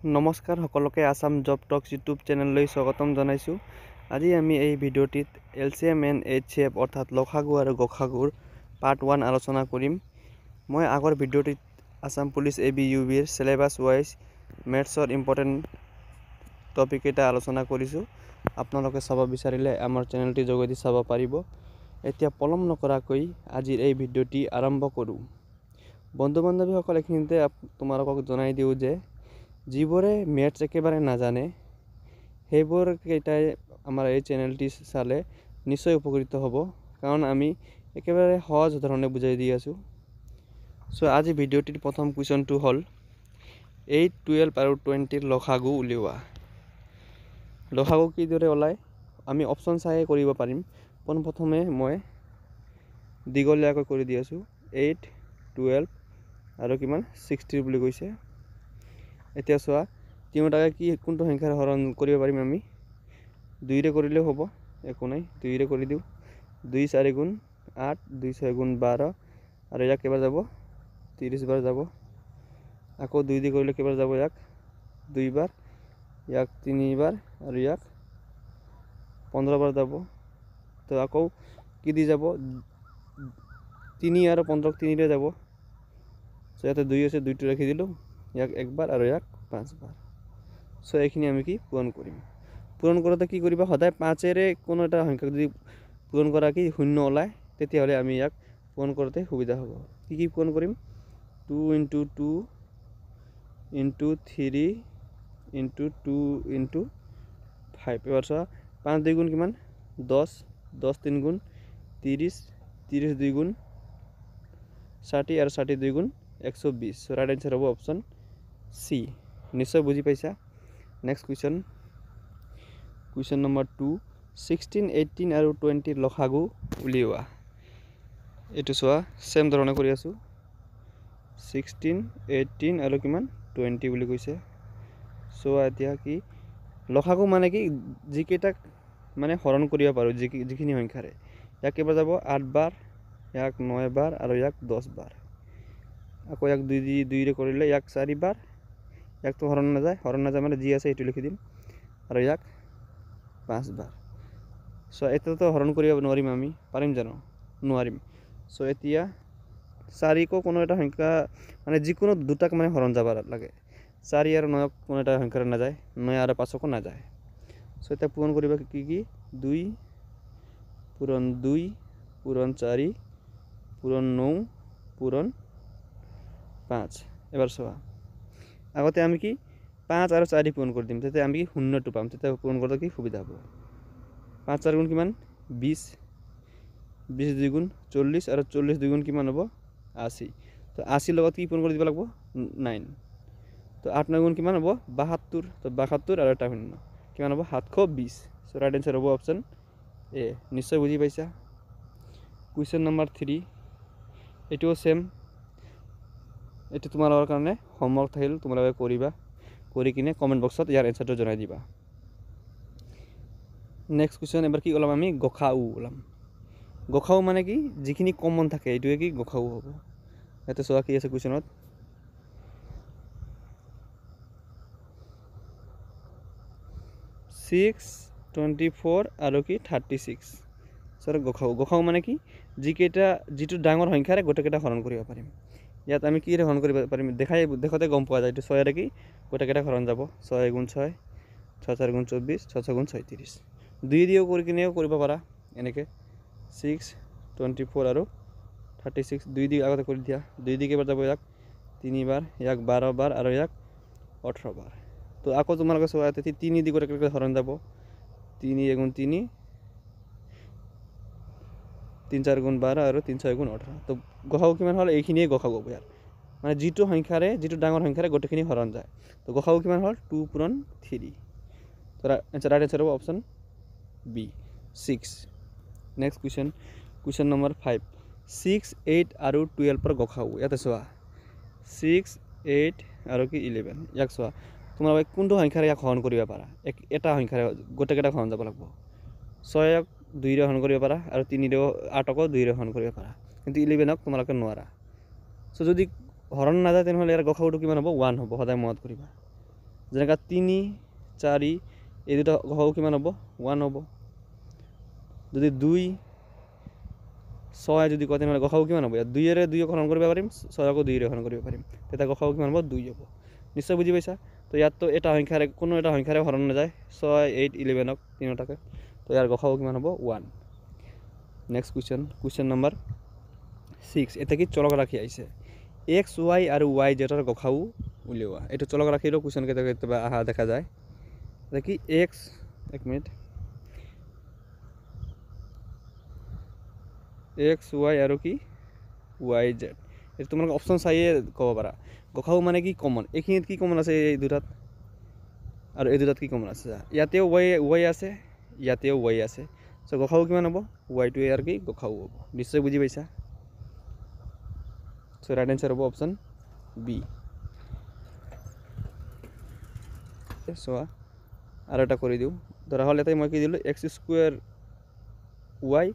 নমস্কাৰ সকলোকে আসাম জব টক্স ইউটিউব চেনেললৈ স্বাগতম জনাইছোঁ। আজি আমি এই ভিডিঅ'টিত LCM and HCF অৰ্থাৎ লসাগু আৰু গসাগুৰ পাৰ্ট 1 আলোচনা কৰিম। মই আগৰ ভিডিঅ'টিত আসাম পুলিচ ABUBৰ সিলেবাস ওয়াইজ মেথছৰ ইম্পৰ্টেণ্ট টপিক এটা আলোচনা কৰিছোঁ। আপোনালোকে চাব বিচাৰিলে আমাৰ চেনেলটি যোগেদি চাব পাৰিব। এতিয়া পলম নকৰাকৈ আজিৰ এই ভিডিঅ'টি আৰম্ভ কৰোঁ। বন্ধু বান্ধৱীসকল, এইখিনিতে তোমালোকক জনাই দিওঁ যে যিবোৰে মেথছ একেবাৰে নাজানে সেইবোৰ কেইটাই আমাৰ এই চেনেলটি চালে নিশ্চয় উপকৃত হ'ব, কাৰণ আমি একেবাৰে সহজ ধৰণে বুজাই দি আছোঁ। আজি ভিডিঅ'টিৰ প্ৰথম কুৱেশ্যনটো হ'ল 8, 12 আৰু 20ৰ লসাগু উলিওৱা। লসাগু কিদৰে ওলায় আমি অপশ্যন চাই কৰিব পাৰিম। পোনপ্ৰথমে মই দীঘলীয়াকৈ কৰি দি আছোঁ। 8, 12 আৰু কিমান 60 বুলি কৈছে। এতিয়া চোৱা, তিনিটাকে কোনটো সংখ্যাৰে হৰণ কৰিব পাৰিম আমি? 2ৰে কৰিলেও হ'ব, একো নাই, 2ৰে কৰি দিওঁ। 2 4 গুণ 8, 2 6 গুণ 12 আৰু ইয়াক কেইবাৰ যাব? 30 বাৰ যাব। আকৌ 2 দি কৰিলে কেইবাৰ যাব? ইয়াক 2 বাৰ, ইয়াক 3 বাৰ আৰু ইয়াক 15 বাৰ যাব। তো আকৌ কি দি যাব? 3 আৰু 15 3ৰে যাব। ইয়াতে 2 আছে, 2টো ৰাখি দিলোঁ, ইয়াক একবাৰ আৰু ইয়াক 5 বাৰ। এইখিনি আমি কি পূৰণ কৰিম। পূৰণ কৰোঁতে কি কৰিবা? সদায় 5ৰে কোনো এটা সংখ্যা যদি পূৰণ কৰা কি শূন্য ওলায়, তেতিয়াহ'লে আমি ইয়াক পূৰণ কৰোঁতে সুবিধা হ'ব। কি পূৰণ কৰিম? 2 × 2 × 3 × 2 × 5। এবাৰ চোৱা, 5 2 গুণ কিমান? 10, 10 3 গুণ 30, 30 2 গুণ 60 আৰু 60 2 গুণ 120। ৰাইট এনসাৰ হ'ব অপশ্যন সি। নিশ্চয় বুজি পাইছা। নেক্সট কুৱেশ্যন নম্বৰ 2, 16, 18 আৰু 20ৰ লসাগু উলিওৱা। এইটো চোৱা, চেম ধৰণে কৰি আছোঁ। 16, 18 আৰু কিমান 20 বুলি কৈছে। চোৱা, এতিয়া কি লসাগু মানে কি? যিকেইটাক মানে হৰণ কৰিব পাৰোঁ, যিখিনি সংখ্যাৰে। ইয়াক কেইবাৰ যাব? 8 বাৰ, ইয়াক 9 বাৰ আৰু ইয়াক 10 বাৰ। আকৌ ইয়াক 2ৰে কৰিলে ইয়াক 4 বাৰ, ইয়াকতো হৰণ নাযায় মানে যি আছে এইটো লিখি দিম, আৰু ইয়াক 5 বাৰ। এতিয়াতো হৰণ কৰিব নোৱাৰিম আমি, পাৰিম জানো? নোৱাৰিম। এতিয়া 4কো কোনো এটা সংখ্যা মানে যিকোনো দুটাক মানে হৰণ যাব লাগে। 4 আৰু 9ক কোনো এটা সংখ্যাৰে নাযায়, 9 আৰু 5কো নাযায়। এতিয়া পূৰণ কৰিব কি 2 পূৰণ 2 পূৰণ 4 পূৰণ 9 পূৰণ 5। এবাৰ চোৱা, আগতে আমি কি 5 আৰু 4 পূৰণ কৰি দিম, তেতিয়া আমি শূন্যটো পাম, তেতিয়া পূৰণ কৰোঁতে কি সুবিধা হ'ব। 5 4 গুণ কিমান? 20, 20 2 গুণ 40 আৰু 40 2 গুণ কিমান হ'ব? 80। তো 80 লগত কি পূৰণ কৰি দিব লাগিব? 9। তো 8 9 গুণ কিমান হ'ব? 72। তো 72 আৰু এটা শূন্য কিমান হ'ব? 720। ৰাইট এনসাৰ হ'ব অপশ্যন এ। নিশ্চয় বুজি পাইছা। কুৱেশ্যন নম্বৰ 3, এইটোও চেম। এইটো তোমালোকৰ কাৰণে হোমৱৰ্ক থাকিল, তোমালোকে কৰিবা, কৰি কিনে কমেণ্ট বক্সত ইয়াৰ এনসাৰটো জনাই দিবা। নেক্সট কুৱেশ্যন, এবাৰ কি ওলাম আমি? গসাউ ওলাম। গসাউ মানে কি? যিখিনি কমন থাকে এইটোৱে কি গসাউ হ'ব। ইয়াতে চোৱা কি আছে কুৱেশ্যনত, 6, 24 আৰু কি 36। গসাউ মানে কি? যিটো ডাঙৰ সংখ্যাৰে গোটেইকেইটা হৰণ কৰিব পাৰিম। ইয়াত আমি কি হৰণ কৰিব পাৰিম? দেখোঁতে গম পোৱা যায়। এইটো 6ৰে কি গোটেইকেইটা হৰণ যাব। 6 গুণ 6, 6 4 গুণ 24, 6 6 গুণ 36। 2 দিও কৰি কিনেও কৰিব পাৰা এনেকৈ। 6, 24 আৰু 36 2 দি আগতে কৰি দিয়া। 2 দি কেইবাৰ যাব? ইয়াক 3 বাৰ, ইয়াক 12 বাৰ আৰু ইয়াক 18 বাৰ। তো আকৌ তোমালোকে চোৱা, 3 দি গোটেইকেইটা হৰণ যাব। 3 গুণ 3, 3 4 গুণ 12 আৰু 3 6 গুণ 18। তো গসাউ কিমান হ'ল? এইখিনিয়ে গসাউ হ'ব ইয়াৰ, মানে যিটো ডাঙৰ সংখ্যাৰে গোটেইখিনি হৰণ যায়। তো গসাউ কিমান হ'ল? 2 পূৰণ 3। তো ৰাইট এনসাৰ হ'ব option B 6। Next question number 5, 6, 8 আৰু 12ৰ গসাউ। ইয়াতে চোৱা, 6, 8 আৰু কি 11। ইয়াক চোৱা, তোমালোকে কোনটো সংখ্যাৰে ইয়াক হৰণ কৰিব পাৰা? এটা সংখ্যাৰে গোটেইকেইটা হৰণ যাব লাগিব। 6ক 2ৰে হৰণ কৰিব পাৰা আৰু 8কো 2ৰে হৰণ কৰিব পাৰা, কিন্তু 11ক তোমালোকে নোৱাৰা। যদি হৰণ নাযায় তেনেহ'লে ইয়াৰ গসাউটো কিমান হ'ব? 1 হ'ব। সদায় মনত কৰিবা। যেনেকৈ 3 4 এই দুটা গসাগু কিমান হ'ব 1 হ'ব যদি 2 6 যদি কয় তেনেহ'লে গসাগু কিমান হ'ব ইয়াত 2ৰে 2ক হৰণ কৰিব পাৰিম 6কো 2ৰে হৰণ কৰিব পাৰিম তেতিয়া গসাগু কিমান হ'ব 2 হ'ব নিশ্চয় বুজি পাইছা তো ইয়াততো এটা সংখ্যাৰে কোনো এটা সংখ্যাৰে হৰণ নাযায় 6 8 11ক তিনিটাকে তো ইয়াৰ গসাগু কিমান হ'ব 1 নেক্সট কুৱেশ্যন নম্বৰ 6 এটা কি চলক ৰাখি আহিছে x y আৰু y জেটাৰ গসাগু উলিওৱা এইটো চলক ৰাখিৰ কুৱেশ্যন কেতিয়াবা আহা দেখা যায় এটা কি x এক মিনিট x y আৰু কি y z এটা তোমালোকে অপচন চাইয়ে ক'ব পাৰা গসাগু মানে কি কমন এইখিনিত কি কমন আছে এই দুটাত আৰু এই দুটাত কি কমন আছে ইয়াতেও y আছে ইয়াতেও y আছে সো গসাগু কিমান হ'ব y টো ইয়াৰ কি গসাগু হ'ব নিশ্চয় বুজি পাইছা সো ৰাইট আনসাৰ হ'ব অপচন বি চোৱা আৰু এটা কৰি দিওঁ ধৰা হল এটাই মই কি দিলোঁ x স্কোয়াৰ y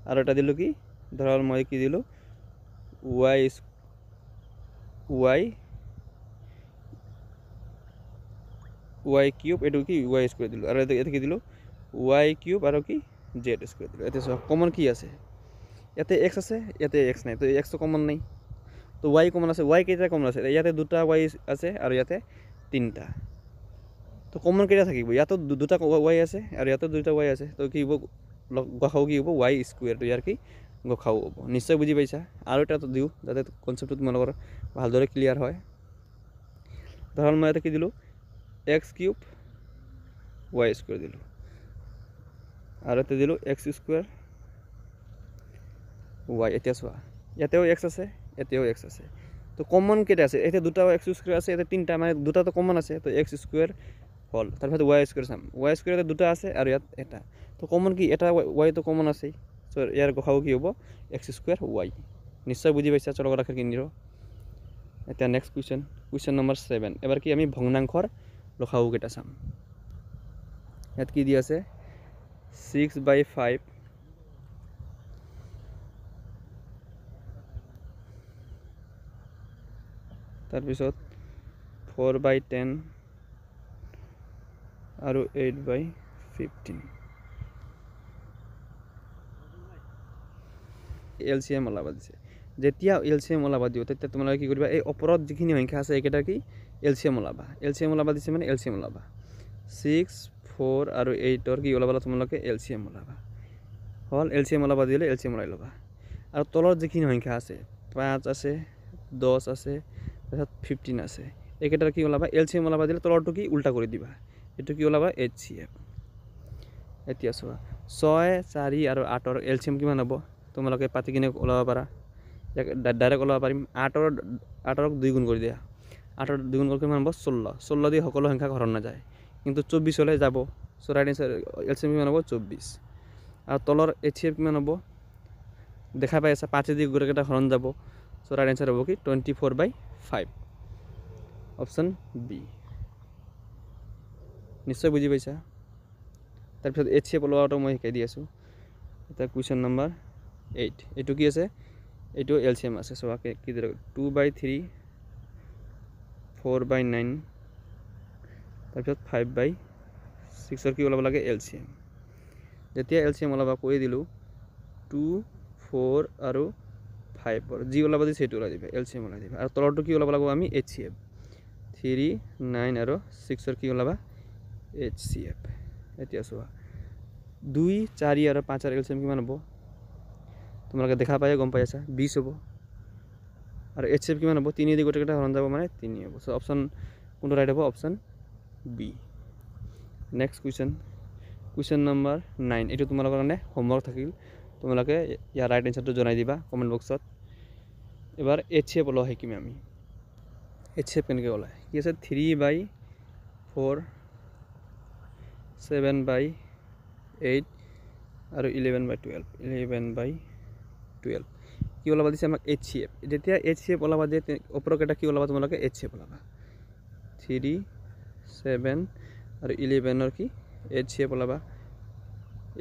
আৰু এটা দিলোঁ কি ধৰা হল মই কি দিলোঁ y কিউব এটো কি y স্কোয়াৰ দিলোঁ আৰু এটা কি দিলোঁ y কিউব আৰু কি z স্কোয়াৰ দিলোঁ এতে চোৱা কমন কি আছে ইয়াতে x আছে ইয়াতে x নাই তো x তো কমন নাই তো y কমন আছে y কেইটা কমন আছে ইয়াতে দুটা y আছে আৰু ইয়াতে তিনটা তো কমন কেইটা থাকিব ইয়াতো দুটা y আছে আৰু ইয়াতো দুটা y আছে তো কি হ'ব গসাগু কি হ'ব y স্কোয়ার তো ইয়াৰ কি গসাগু হ'ব নিশ্চয় বুজি পাইছা আৰু এটা তো দিওঁ যাতে কনসেপ্টটো তোমালোকৰ ভালদৰে ক্লিয়াৰ হয় ধৰণ মই এটা কি দিলোঁ x কিউব y স্কোয়াৰ দিলোঁ আৰু এটা দিলোঁ x স্কোয়াৰ y এতিয়া চোৱা ইয়াতেও x আছে এতেও x আছে তো কমন কেইটা আছে এতে দুটা x স্কোয়ার আছে এতে তিনটা মানে দুটা তো কমন আছে তো x স্কোয়ার হল তারপরে y স্কোয়ার সাম y স্কোয়ার দুটা আছে আৰু ইয়াত এটা তো কমন কি এটা y তো কমন আছে সো ইয়াৰ গসাগু কি হ'ব x স্কোয়াৰ y নিশ্চয় বুজি পাইছা চলক ৰাখিৰ কিনিৰ এতিয়া নেক্সট কুৱেশ্যন নম্বৰ 7 এবাৰ কি আমি ভগ্নাংশৰ লসাগু কেইটা চাম ইয়াত কি দি আছে 6/5 তাৰপিছত 4/10 আৰু 8/15 এলসিএম ওলাব দিছে যেতিয়া এলসিএম ওলাব দিও তেতিয়া তোমালোকে কি কৰিবা এই ওপৰত যিখিনি সংখ্যা আছে এইকেইটা কি এলসিএম ওলাবা দিছে মানে এলসিএম ওলাবা 6 4 আৰু 8 ৰ কি ওলাবা তোমালোকে এলসিএম ওলাবা হল এলসিএম ওলাবা দিলে এলসিএম ওলাই লবা আৰু তলৰ যিখিনি সংখ্যা আছে 5 আছে 10 আছে তাৰপিছত 15 আছে এইকেইটাৰ কি ওলাবা এলসিএম ওলাবা দিলে তলৰটো কি উল্টা কৰি দিবা এটো কি ওলাবা HCF এতিয়া চোৱা 6 4 আৰু 8 ৰ এলসিএম কিমান হ'ব তোমালোকে পাতি কিনে ওলাব পাৰা ডাইৰেক্ট ওলাব পাৰিম 8 ৰ 2 গুণ কৰি দিয়া 8 ৰ 2 গুণ কৰি কিমান হ'ব 16 দি সকলো সংখ্যা হৰণ না যায় কিন্তু 24 হলে যাব সো ৰাইট আনসাৰ এলসিএম কিমান হ'ব 24 আৰু তলৰ HCF কিমান হ'ব দেখা পাই আছে 5 দি গুণকেইটা হৰণ যাব সো ৰাইট আনসাৰ হ'ব কি 24/5 অপচন বি নিশ্চয় বুজি পাইছা তাৰপিছত HCF ওলোৱাটো মই শিকাই দি আছো এটা কুৱেশ্যন নম্বৰ 8 এটো কি আছে এটো এলসিএম আছে সো কি দিলে 2/3 4/9 তাৰপিছত 5/6 ৰ কি ওলাব লাগে এলসিএম যেতিয়া এলসিএম ওলাবা কৈ দিলো 2 4 আৰু 5 ৰ জি ওলাব দিছে এটো ওলাই দিবা এলসিএম ওলাই দিবা আৰু তলৰটো কি ওলাব লাগিব আমি HCF 3 9 আৰু 6 ৰ কি ওলাবা HCF এতিয়া চোৱা 2 4 আৰু 5 ৰ এলসিএম কিমান হ'ব তোমালোকে দেখা পায় গম পাই আছা 20 হ'ব আৰু HCF কিমান হ'ব 3 দি গোটেইটা হৰণ যাব মানে 3 হ'ব সো অপচন কোনটো ৰাইট হ'ব option B next question number 9 এটো তোমালোকৰ কাৰণে হোমৱৰ্ক থাকিল তোমালোকে ইয়াৰ ৰাইট আনসাৰটো জনাই দিবা কমেন্ট বক্সত এবাৰ HCF ওলোৱা শিকিম আমি HCF কেনেকৈ ওলাই কি আছে 3/4 7/8 আৰু 11/12 কি ওলাবা দিছে আমাক HCF যেতিয়া HCF ওলাবা দিয়ে ওপৰৰ কেইটা কি ওলাবা তোমালোকে HCF ওলাবা 3 7 আৰু 11 ৰ কি HCF ওলাবা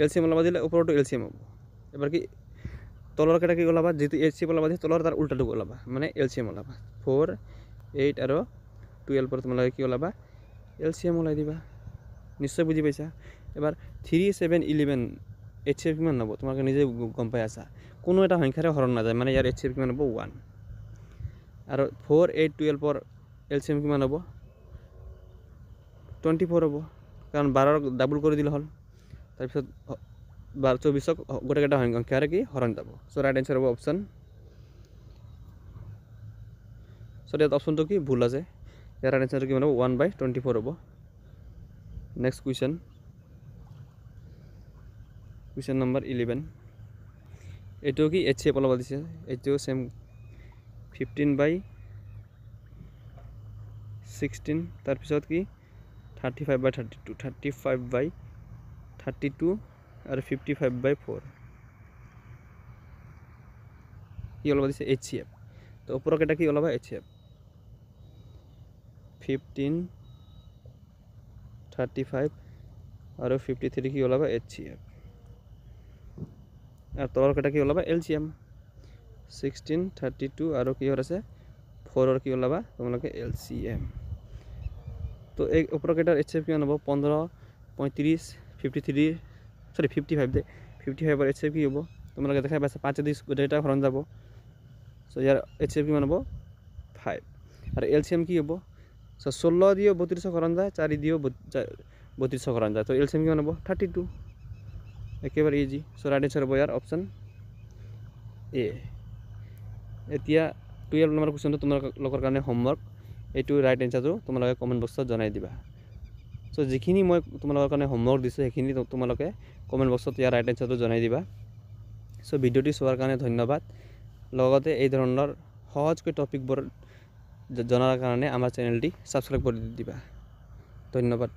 এলসিএম ওলাবা দিলে ওপৰটো এলসিএম হ'ব এবাৰ কি তলৰ কেইটা কি ওলাবা যেটো HCF ওলাবা দিয়ে তলৰ তাৰ উল্টাটো ওলাবা মানে এলসিএম ওলাবা 4 8 আৰু 12 ৰ তোমালোকে কি ওলাবা LCM ওলাই দিবা নিশ্চয় বুজি পাইছা এবাৰ 3 7 11 HCF কিমান হ'ব তোমালোকে নিজে গম পাই আছা কোনো এটা সংখ্যাৰে হৰণ নাযায় মানে ইয়াৰ HCF কিমান হ'ব 1 আৰু 4 8 12 ৰ LCM কিমান হ'ব 24 হ'ব কাৰণ 12 ডাবল কৰি দিলে হ'ল তাৰপিছত 24 গোটেইকেইটা সংখ্যাৰে কি হৰণ যাব সো ৰাইট আনসাৰ হ'ব অপচন সো ইয়াত অপচনটো কি ভুল আছে ইয়াৰ ৰাইট আনসাৰ কিমান হ'ব 1/24 হ'ব নেক্সট কুৱেশ্যন কুৱেশ্যন নম্বৰ 11 এইটো কি HCF ওলাব দিছে এইটো সেম 15/16 তাৰপিছত কি 35/32 35/32 আৰু 55/4 কি ওলাব দিছে HCF তো ওপৰৰ কেইটা কি ওলাব HCF 15 35 আৰু 53 কি ওলাব HCF আৰ তলৰ কেইটা কি ওলাবা LCM 16 32 আৰু কি আছে 4 ৰ কি ওলাবা তোমালোকে LCM তো এই ওপৰৰ কেইটাৰ HCF কিমান হ'ব 15 35 53 সৰি 55 দে 55 ৰ HCF কি হ'ব তোমালোকে দেখাই পাইছা 5 দি গোটেইটা হৰণ যাব সো ইয়াৰ HCF কিমান হ'ব 5 আৰু LCM কি হ'ব সো 16 দিও 32 হৰণ যায় 4 দিও 32 হৰণ যায় তো LCM কিমান হ'ব 32 একেবাৰে ইজি সো ৰাইট আনসাৰ হ'ব ইয়াৰ অপচন এ এতিয়া 12 নম্বৰ কোৱেশ্যনটো তোমালোকৰ কাৰণে হোমৱৰ্ক এইটো ৰাইট আনসাৰটো তোমালোকে কমেন্ট বক্সত জনাই দিবা সো যিখিনি মই তোমালোকৰ কাৰণে হোমৱৰ্ক দিছো সেইখিনি তোমালোকে কমেন্ট বক্সত ইয়াৰ ৰাইট আনসাৰটো জনাই দিবা সো ভিডিওটি চোৱাৰ কাৰণে ধন্যবাদ লগতে এই ধৰণৰ সহজকৈ টপিকবোৰ জনাৰ কাৰণে আমাৰ চেনেলটি সাবস্ক্ৰাইব কৰি দিবা ধন্যবাদ